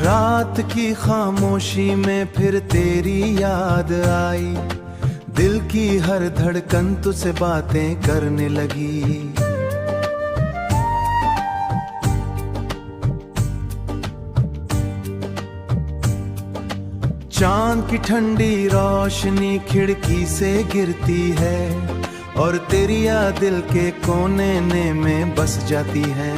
रात की खामोशी में फिर तेरी याद आई, दिल की हर धड़कन तुझसे बातें करने लगी। चांद की ठंडी रोशनी खिड़की से गिरती है और तेरी याद दिल के कोने में बस जाती है।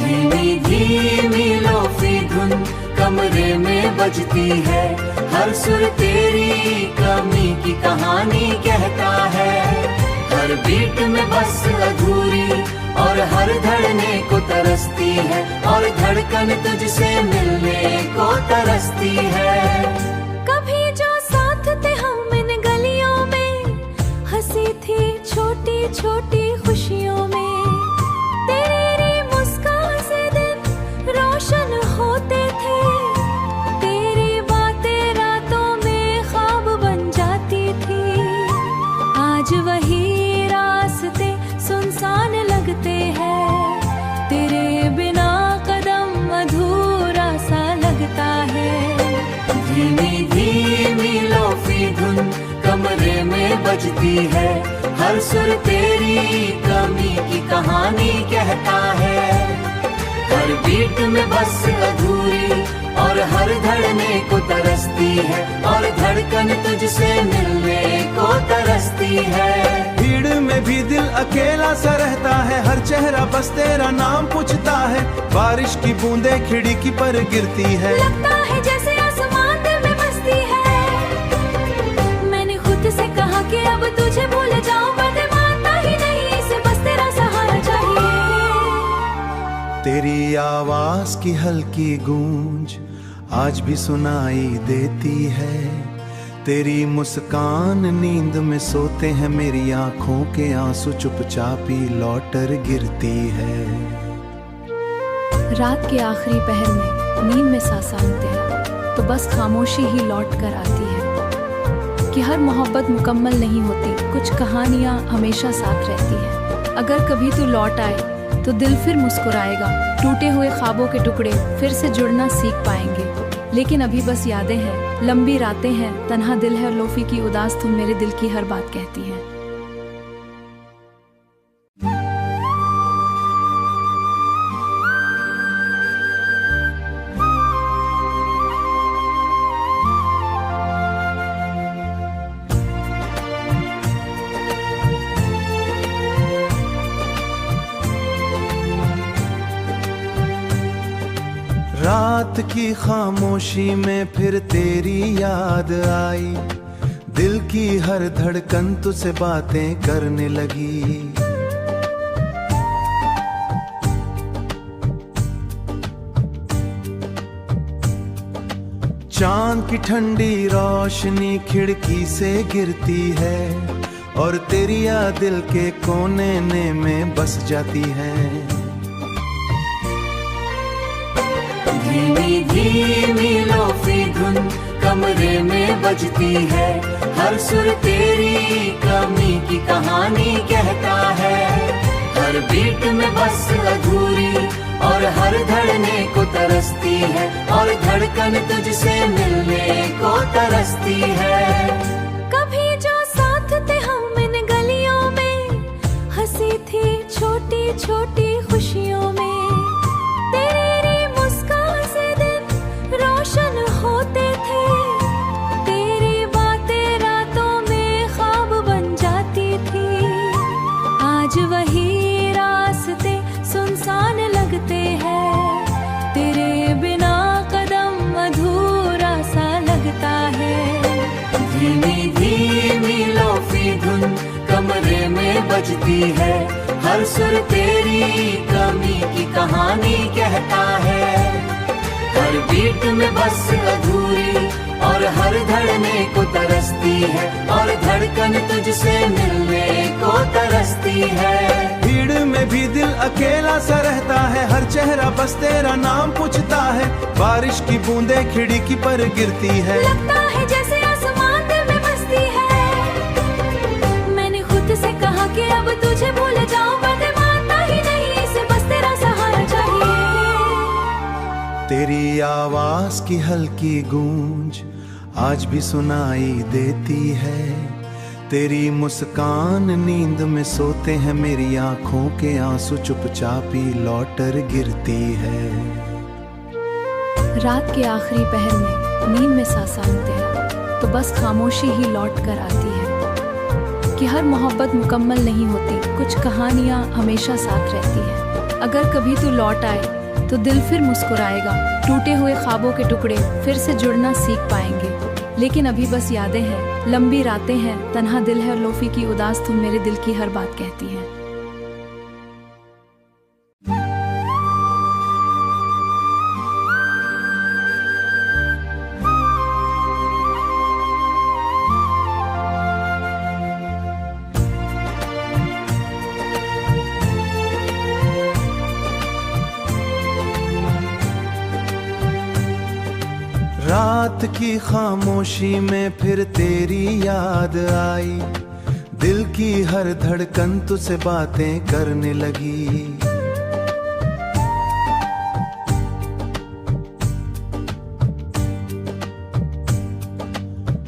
धीमी धीमी लोफी धुन कमरे में बजती है, हर सुर तेरी कमी की कहानी कहता है। हर बीट में बस अधूरी और हर धड़ने को तरसती है, और धड़कन तुझसे मिलने को तरसती है। कभी जो साथ थे हम इन गलियों में, हंसी थी छोटी छोटी खुशियों में। तेरी मुस्कान से दिन रोशन होते थे, तेरी बातें रातों में ख्वाब बन जाती थी। आज वही रास्ते सुनसान लगते हैं, तेरे बिना कदम अधूरा सा लगता है। धीमी धीमी लोफी धुन कमरे में बजती है, हर सुर तेरी कमी की कहानी कहता है। हर बीट में बस अधूरी और हर धड़ने को तरसती है, और धड़कन तुझसे मिलने को तरसती है। भीड़ में भी दिल अकेला सा रहता है, हर चेहरा बस तेरा नाम पूछता है। बारिश की बूंदें खिड़की पर गिरती है, लगता है जैसे आसमान दिल में बसती है। मैंने खुद से कहा कि अब तुझे भूल जाऊं, पर दिल मानता ही नहीं, इसे बस तेरा सहारा चाहिए। तेरी आवाज की हल्की गूंज आज भी सुनाई देती है। तेरी मुस्कान नींद में सोते हैं, मेरी आंखों के आंसू चुपचाप ही लौटर गिरती है। रात के आखिरी पहर में नींद में सासानते हैं, तो बस खामोशी ही लौट कर आती है कि हर मोहब्बत मुकम्मल नहीं होती, कुछ कहानियाँ हमेशा साथ रहती हैं। अगर कभी तू लौट आए तो दिल फिर मुस्कुराएगा, टूटे हुए ख्वाबों के टुकड़े फिर से जुड़ना सीख पाएंगे। लेकिन अभी बस यादें हैं, लंबी रातें हैं, तन्हा दिल है, और लोफी की उदास तुम मेरे दिल की हर बात कहती है। रात की खामोशी में फिर तेरी याद आई, दिल की हर धड़कन तुझसे बातें करने लगी। चांद की ठंडी रोशनी खिड़की से गिरती है, और तेरी याद दिल के कोने में बस जाती है। धीमी धीमी लोफी धुन कमरे में बजती है, हर सुर तेरी कमी की कहानी कहता है। हर बीट में बस अधूरी और हर धड़ने को तरसती है, और धड़कन तुझसे मिलने को तरसती है। कभी जो साथ थे हम इन गलियों में, हंसी थी छोटी छोटी खुशियों में। तेरी मुस्कान से दिन रोशन होते थे, तेरी बातें रातों में ख्वाब बन जाती थी। आज वही रास्ते सुनसान लगते हैं, तेरे बिना कदम अधूरा सा लगता है। धीमी धीमी लोफी धुन कमरे में बजती है, हर सुर तेरी कमी की कहानी कहता है। हर बीट में बस अधूरी और हर धड़ने को तरसती है, और धड़कन तुझसे मिलने को तरसती है। भीड़ में भी दिल अकेला सा रहता है, हर चेहरा बस तेरा नाम पूछता है। बारिश की बूंदें खिड़की पर गिरती है, लगता है जैसे आसमान दिल में बसती है। मैंने खुद से कहा कि अब तुझे भूल जाऊं, पर दिल मानता ही नहीं, इसे बस तेरा सहारा चाहिए। आवाज की हल्की गूंज आज भी सुनाई देती है। तेरी मुस्कान नींद में सोते हैं, मेरी आंखों के आंसू चुपचाप ही लौटर गिरती है। रात के आखिरी पहर में नींद में सासानते हैं तो बस खामोशी ही लौट कर आती है कि हर मोहब्बत मुकम्मल नहीं होती, कुछ कहानियाँ हमेशा साथ रहती हैं। अगर कभी तू लौट आए तो दिल फिर मुस्कुराएगा, टूटे हुए ख्वाबों के टुकड़े फिर से जुड़ना सीख पाएंगे। लेकिन अभी बस यादें हैं, लंबी रातें हैं, तन्हा दिल है और लोफी की उदास तुम मेरे दिल की हर बात कहती है। रात की खामोशी में फिर तेरी याद आई, दिल की हर धड़कन तुझसे बातें करने लगी।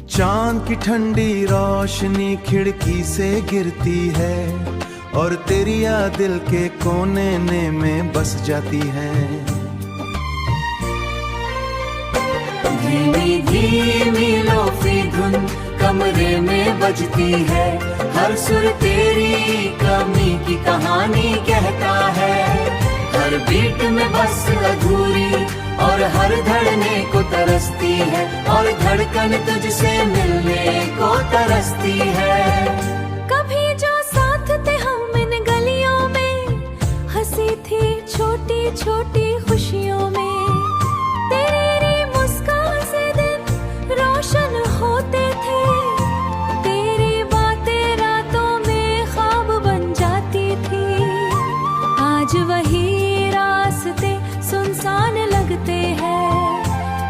चांद की ठंडी रोशनी खिड़की से गिरती है और तेरी याद दिल के कोने में बस जाती है। धीमी धीमी लोफी धुन कमरे में बजती है, हर सुर तेरी कमी की कहानी कहता है। हर बीट में बस अधूरी और हर धड़ने को तरसती है, और धड़कन तुझसे मिलने को तरसती है। कभी जो साथ थे हम इन गलियों में, हंसी थी छोटी छोटी खुशियों में, तेरी मुस्कान से दिन रोशन होते थे, तेरी बातें रातों में ख्वाब बन जाती थी। आज वही रास्ते सुनसान लगते हैं,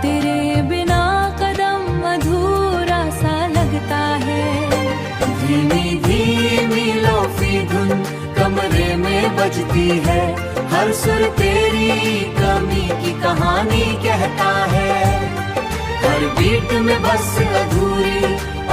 तेरे बिना कदम अधूरा सा लगता है। धीमी धीमी लोफी धुन कमरे में बजती है, हर सुर तेरी कमी की कहानी कहता है। हर बीट में बस अधूरी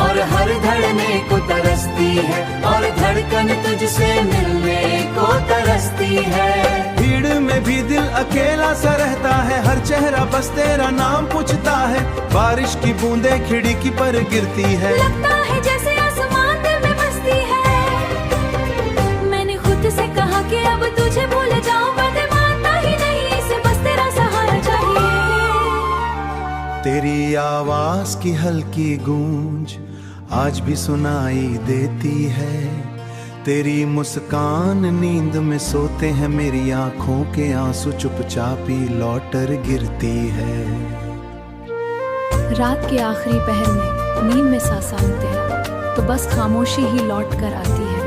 और हर धड़ने को तरसती है, और धड़कन तुझसे मिलने को तरसती है। भीड़ में भी दिल अकेला सा रहता है, हर चेहरा बस तेरा नाम पूछता है। बारिश की बूंदें खिड़की पर गिरती है, लगता है जैसे आसमान दिल में बसती है। मैंने खुद से कहा कि अब तुझे भूल जाऊं, पर मानता ही नहीं, इसे बस तेरा सहारा चाहिए। तेरी आवाज की हल्की गूंज आज भी सुनाई देती है। तेरी मुस्कान नींद में सोते हैं, मेरी आंखों के आंसू चुपचाप ही लौटर गिरती है। रात के आखिरी पहर में नींद में सासानते हैं तो बस खामोशी ही लौट कर आती है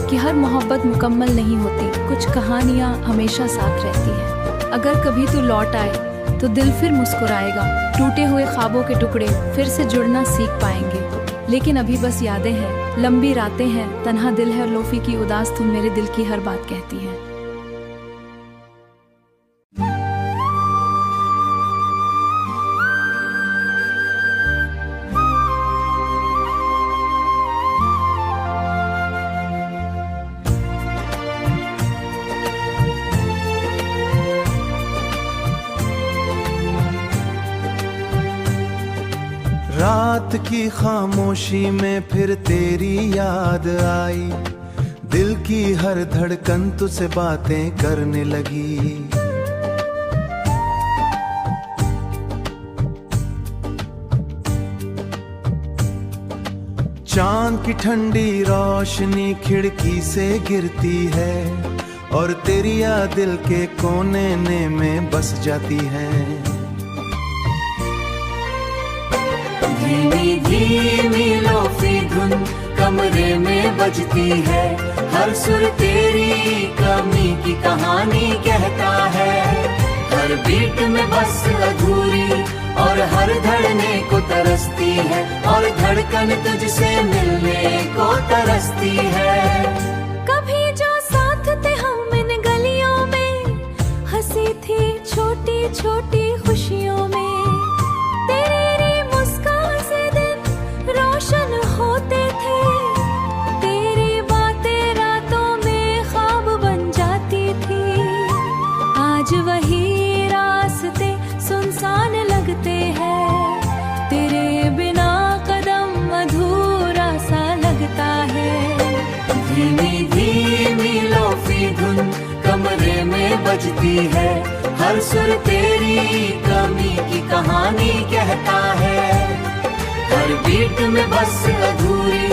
कि हर मोहब्बत मुकम्मल नहीं होती, कुछ कहानियाँ हमेशा साथ रहती हैं। अगर कभी तू लौट आए तो दिल फिर मुस्कुराएगा, टूटे हुए ख्वाबों के टुकड़े फिर से जुड़ना सीख पाएंगे। लेकिन अभी बस यादें हैं, लंबी रातें हैं, तन्हा दिल है और लोफी की उदास तुम मेरे दिल की हर बात कहती है। रात की खामोशी में फिर तेरी याद आई, दिल की हर धड़कन तुझसे बातें करने लगी। चांद की ठंडी रोशनी खिड़की से गिरती है, और तेरी याद दिल के कोने में बस जाती है। धीमी धीमी लोफी धुन कमरे में बजती है, हर सुर तेरी कमी की कहानी कहता है। हर बीट में बस अधूरी और हर धड़ने को तरसती है, और धड़कन तुझसे मिलने को तरसती है। कभी जो साथ थे हम इन गलियों में, हंसी थी छोटी छोटी बजती है, हर सुर तेरी कमी की कहानी कहता है। हर बीट में बस अधूरी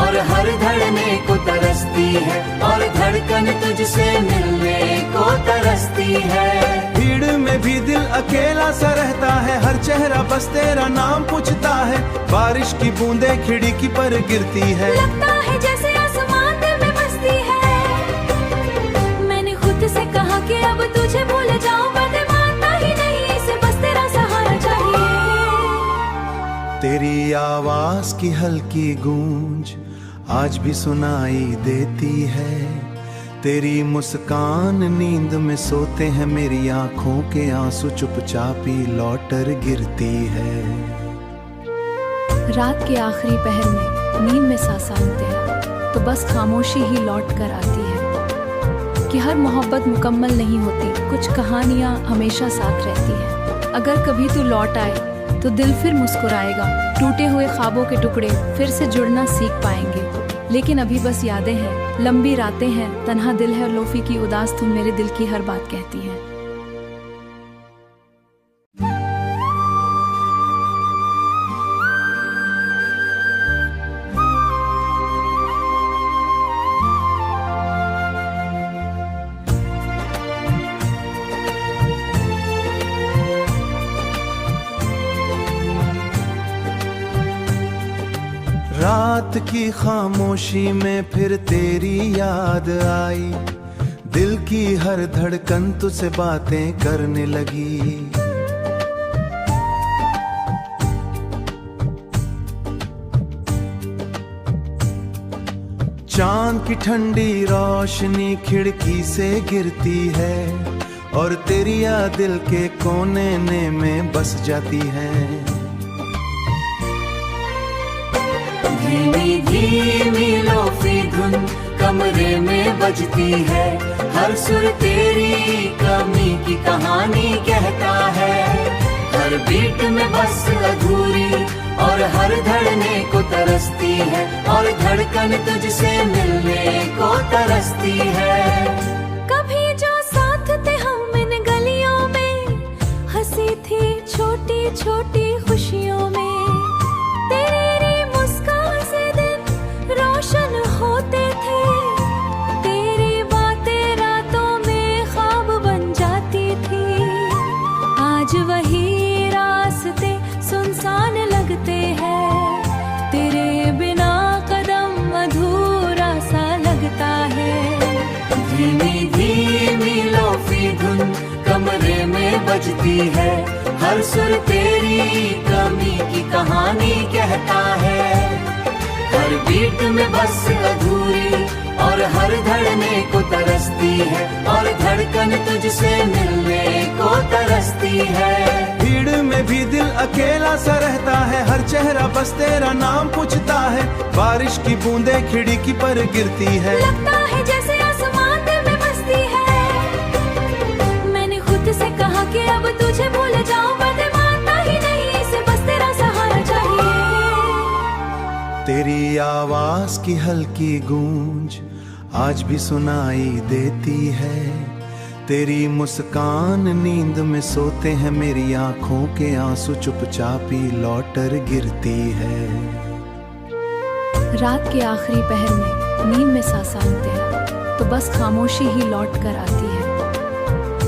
और हर धड़ने को तरसती है, और धड़कन तुझसे मिलने को तरसती है। भीड़ में भी दिल अकेला सा रहता है, हर चेहरा बस तेरा नाम पूछता है। बारिश की बूंदें खिड़की पर गिरती है, लगता है जैसे आसमान दिल में बसती है। मैंने खुद से कहा कि अब तुझे भूल जाऊं, पर मानता ही नहीं, इसे बस तेरा सहारा चाहिए। तेरी आवाज की हल्की गूंज आज भी सुनाई देती है। तेरी मुस्कान नींद में सोते हैं, मेरी आंखों के आंसू चुपचापी लौटर गिरती है। रात के आखिरी पहर में नींद में सासानते हैं, तो बस खामोशी ही लौट कर आती है कि हर मोहब्बत मुकम्मल नहीं होती, कुछ कहानियाँ हमेशा साथ रहती हैं। अगर कभी तू लौट आए तो दिल फिर मुस्कुराएगा, टूटे हुए ख्वाबों के टुकड़े फिर से जुड़ना सीख पाएंगे। लेकिन अभी बस यादें हैं, लंबी रातें हैं, तन्हा दिल है और लोफी की उदास तुम मेरे दिल की हर बात कहती है। रात की खामोशी में फिर तेरी याद आई, दिल की हर धड़कन तुझसे बातें करने लगी। चांद की ठंडी रोशनी खिड़की से गिरती है, और तेरी याद दिल के कोने में बस जाती है। धीमी धीमी लोफी धुन कमरे में बजती है, हर सुर तेरी कमी की कहानी कहता है। हर बीट में बस अधूरी और हर धड़ने को तरसती है, और धड़कन तुझसे मिलने को तरसती है। कभी जो साथ थे हम इन गलियों में, हंसी थी छोटी छोटी खुशियों में। तेरी मुस्कान से दिन रोशन होते थे, तेरी बातें रातों में ख्वाब बन जाती थी। आज वही रास्ते सुनसान लगते हैं, तेरे बिना कदम अधूरा सा लगता है। धीमी धीमी लोफी धुन कमरे में बजती है, हर सुर तेरी कमी की कहानी कहता है। हर बीट में बस अधूरी और हर धड़ने को तरसती है, और धड़कन तुझसे मिलने को तरसती है। भीड़ में भी दिल अकेला सा रहता है, हर चेहरा बस तेरा नाम पूछता है। बारिश की बूंदें खिड़की पर गिरती है, लगता है जैसे आसमान दिल में बसती है। मैंने खुद से कहा कि अब तुझे भूल जाऊं, पर मानता ही नहीं, इसे बस तेरा सहारा चाहिए। तेरी आवाज की हल्की गूंज आज भी सुनाई देती है। तेरी मुस्कान नींद में सोते हैं, मेरी आंखों के आंसू चुपचापी लौटर गिरती है। रात के आखिरी पहर में नींद में सासानते हैं, तो बस खामोशी ही लौट कर आती है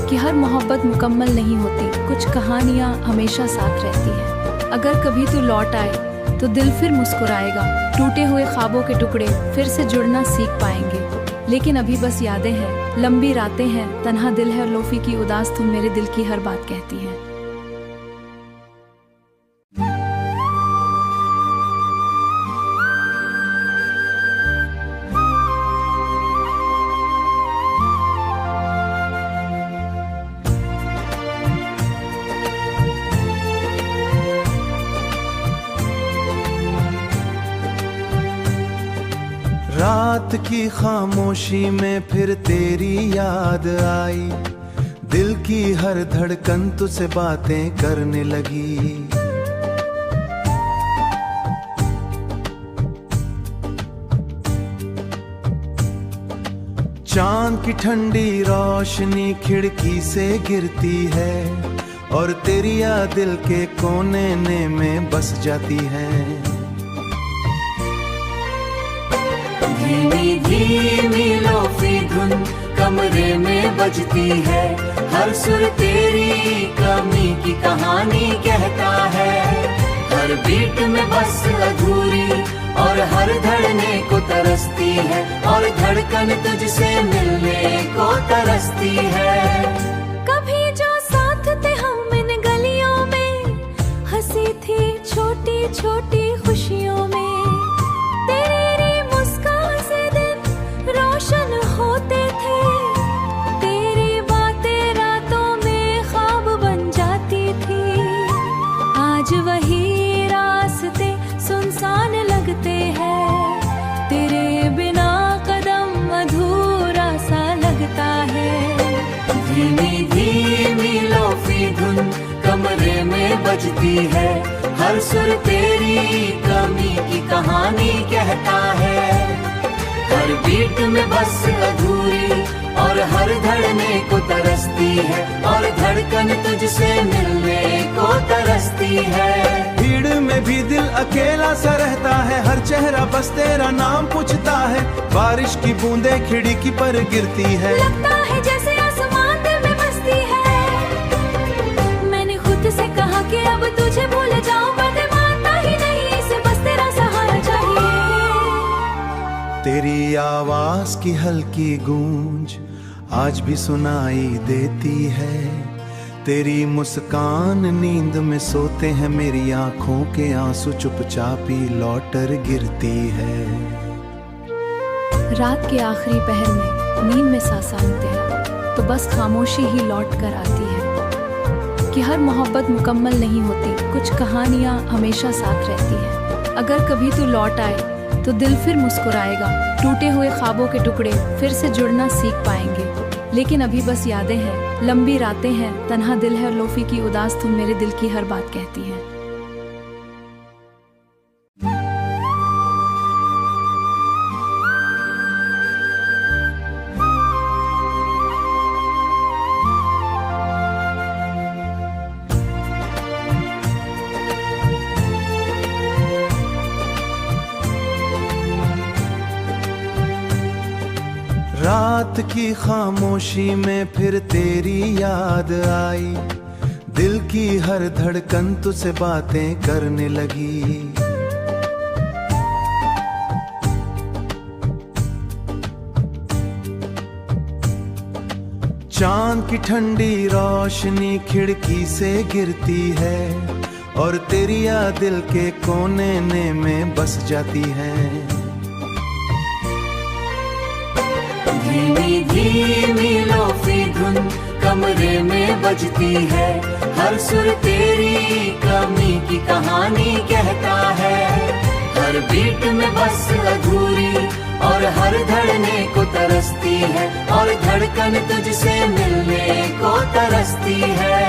कि हर मोहब्बत मुकम्मल नहीं होती, कुछ कहानियाँ हमेशा साथ रहती हैं। अगर कभी तू लौट आए तो दिल फिर मुस्कुराएगा, टूटे हुए ख्वाबों के टुकड़े फिर से जुड़ना सीख पाएंगे। लेकिन अभी बस यादें हैं, लंबी रातें हैं, तन्हा दिल है और लोफी की उदास तुम मेरे दिल की हर बात कहती है। रात की खामोशी में फिर तेरी याद आई, दिल की हर धड़कन तुझसे बातें करने लगी। चांद की ठंडी रोशनी खिड़की से गिरती है और तेरी याद दिल के कोने में बस जाती है। धीमी धीमी लोफी धुन कमरे में बजती है, हर सुर तेरी कमी की कहानी कहता है। हर बीट में बस अधूरी और हर धड़ने को तरसती है, और धड़कन तुझसे मिलने को तरसती है। कभी जो साथ थे हम इन गलियों में, हंसी थी छोटी छोटी खुशियों में, तेरी मुस्कान से दिन रोशन होते थे, तेरी बातें रातों में ख्वाब बन जाती थी। आज वही रास्ते सुनसान लगते हैं, तेरे बिना कदम अधूरा सा लगता है। धीमी धीमी लोफी धुन कमरे में बजती है, हर सुर तेरी कमी की कहानी कहता है। हर बीट में बस अधूरी और हर धड़ने को तरसती है, और धड़कन तुझसे मिलने को तरसती है। भीड़ में भी दिल अकेला सा रहता है, हर चेहरा बस तेरा नाम पूछता है। बारिश की बूंदें खिड़की पर गिरती है, लगता है जैसे आसमान दिल में बसती है। मैंने खुद से कहा कि अब तुझे भूल जाऊं, पर मानता ही नहीं, इसे बस तेरा सहारा चाहिए। तेरी आवाज की हल्की गूंज आज भी सुनाई देती है, तेरी मुस्कान नींद में सोते हैं, मेरी आंखों के आंसू चुपचाप ही लौटर गिरती है। रात के आखिरी पहर में नींद में सासानते हैं तो बस खामोशी ही लौट कर आती है कि हर मोहब्बत मुकम्मल नहीं होती, कुछ कहानियाँ हमेशा साथ रहती हैं। अगर कभी तू लौट आए तो दिल फिर मुस्कुराएगा, टूटे हुए ख्वाबों के टुकड़े फिर से जुड़ना सीख पाएंगे। लेकिन अभी बस यादें हैं, लंबी रातें हैं, तन्हा दिल है और लोफी की उदास तुम मेरे दिल की हर बात कहती है। रात की खामोशी में फिर तेरी याद आई, दिल की हर धड़कन तुझसे बातें करने लगी। चांद की ठंडी रोशनी खिड़की से गिरती है और तेरी याद दिल के कोने में बस जाती है। धीमी धीमी लोफी धुन कमरे में बजती है, हर सुर तेरी कमी की कहानी कहता है। हर बीट में बस अधूरी और हर धड़ने को तरसती है, और धड़कन तुझसे मिलने को तरसती है।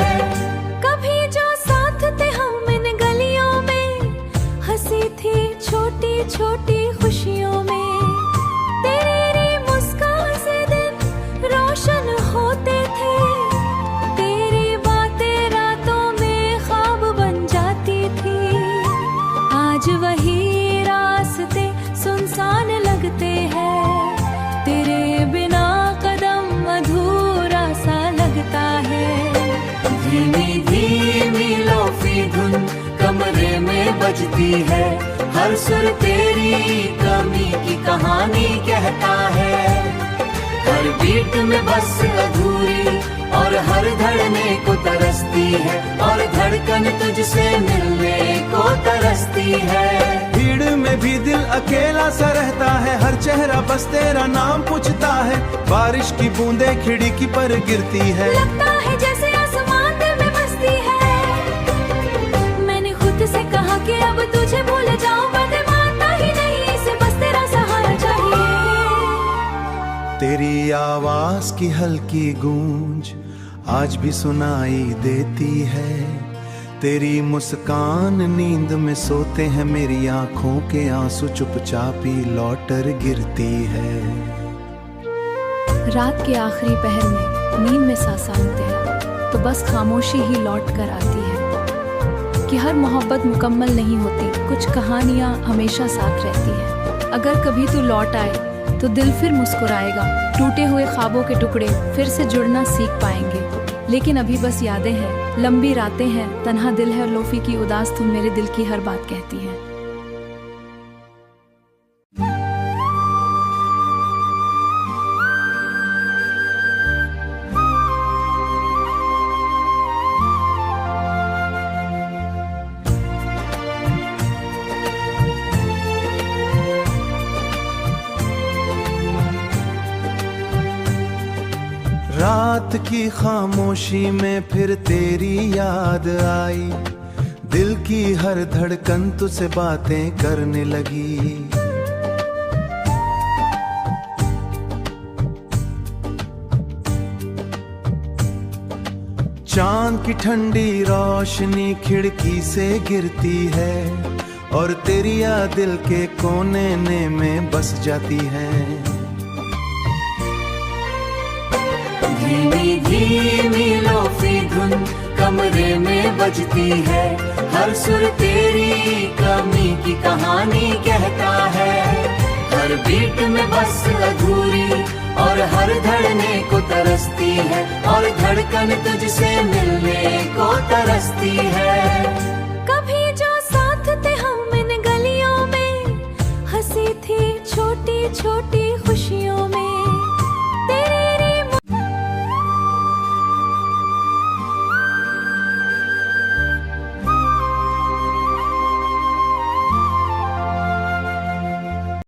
कभी जो साथ थे हम इन गलियों में, हंसी थी छोटी छोटी खुशियों में, तेरी मुस्कान से दिन रोशन होते थे, तेरी बातें रातों में ख्वाब बन जाती थी। आज वही रास्ते सुनसान लगते हैं, तेरे बिना कदम अधूरा सा लगता है। धीमी धीमी लोफी धुन कमरे में बजती है, हर सुर तेरी कमी की कहानी कहता है। हर बीट में बस अधूरी और हर धड़ने को तरसती है, और धड़कन तुझसे मिलने को तरसती है। भीड़ में भी दिल अकेला सा रहता है, हर चेहरा बस तेरा नाम पूछता है। बारिश की बूंदें खिड़की पर गिरती है, लगता है जैसे आसमान दिल में बसती है। मैंने खुद से कहा कि अब तुझे भूल जाऊं, पर मानता ही नहीं, इसे बस तेरा सहारा चाहिए। तेरी आवाज की हल्की गूंज आज भी सुनाई देती है, तेरी मुस्कान नींद में सोते हैं, मेरी आंखों के आंसू चुपचाप ही लौटर गिरती है। रात के आखिरी पहर में नींद में सासानते हैं तो बस खामोशी ही लौट कर आती है कि हर मोहब्बत मुकम्मल नहीं होती, कुछ कहानियाँ हमेशा साथ रहती हैं। अगर कभी तू लौट आए तो दिल फिर मुस्कुराएगा, टूटे हुए ख्वाबों के टुकड़े फिर से जुड़ना सीख पाएंगे। लेकिन अभी बस यादें हैं, लंबी रातें हैं, तन्हा दिल है और लोफी की उदास तुम मेरे दिल की हर बात कहती है। रात की खामोशी में फिर तेरी याद आई, दिल की हर धड़कन तुझसे बातें करने लगी। चांद की ठंडी रोशनी खिड़की से गिरती है और तेरी याद दिल के कोने में बस जाती है। धीमी धीमी लोफी धुन कमरे में बजती है, हर सुर तेरी कमी की कहानी कहता है। हर बीट में बस अधूरी और हर धड़ने को तरसती है, और धड़कन तुझसे मिलने को तरसती है। कभी जो साथ थे हम इन गलियों में, हंसी थी छोटी छोटी खुशियों में।